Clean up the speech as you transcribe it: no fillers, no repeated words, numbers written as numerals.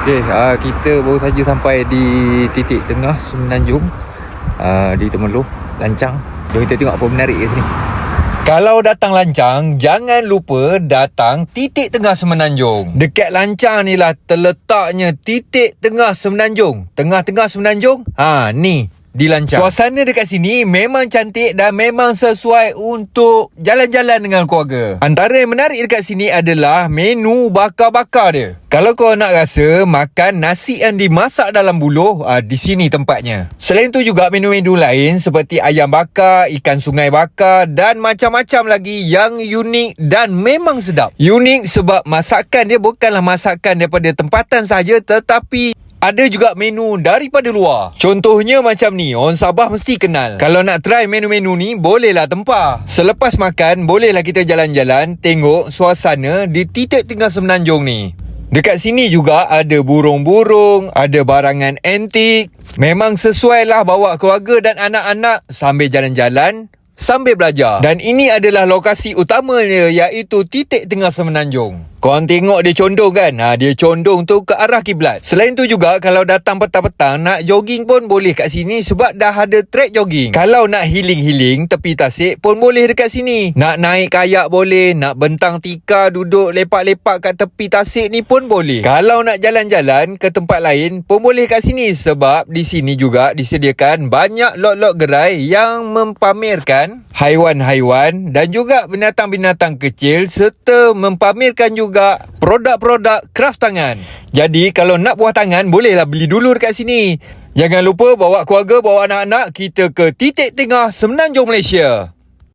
Okey, kita baru saja sampai di titik tengah Semenanjung, di Temerloh, Lancang. Jom kita tengok apa menarik kat sini. Kalau datang Lancang, jangan lupa datang titik tengah Semenanjung. Dekat Lancang ni lah terletaknya titik tengah Semenanjung. Tengah-tengah Semenanjung, ni di Lancang. Suasana dekat sini memang cantik dan memang sesuai untuk jalan-jalan dengan keluarga. Antara yang menarik dekat sini adalah menu bakar-bakar dia. Kalau kau nak rasa makan nasi yang dimasak dalam buluh, di sini tempatnya. Selain tu juga menu-menu lain seperti ayam bakar, ikan sungai bakar dan macam-macam lagi yang unik dan memang sedap. Unik sebab masakan dia bukanlah masakan daripada tempatan saja, tetapi ada juga menu daripada luar. Contohnya macam ni, orang Sabah mesti kenal. Kalau nak try menu-menu ni, bolehlah tempah. Selepas makan, bolehlah kita jalan-jalan, tengok suasana di titik tengah Semenanjung ni. Dekat sini juga ada burung-burung, ada barangan antik. Memang sesuai lah bawa keluarga dan anak-anak sambil jalan-jalan, sambil belajar. Dan ini adalah lokasi utamanya, iaitu titik tengah Semenanjung. Korang tengok dia condong kan? Dia condong tu ke arah kiblat. Selain tu juga, kalau datang petang-petang nak jogging pun boleh kat sini sebab dah ada trek jogging. Kalau nak healing-healing tepi tasik pun boleh dekat sini. Nak naik kayak boleh, nak bentang tikar duduk lepak-lepak kat tepi tasik ni pun boleh. Kalau nak jalan-jalan ke tempat lain pun boleh kat sini sebab di sini juga disediakan banyak lot-lot gerai yang mempamerkan haiwan-haiwan dan juga binatang-binatang kecil serta mempamerkan juga produk-produk kraft tangan. Jadi kalau nak buah tangan, bolehlah beli dulu dekat sini. Jangan lupa bawa keluarga, bawa anak-anak kita ke titik tengah Semenanjung Malaysia.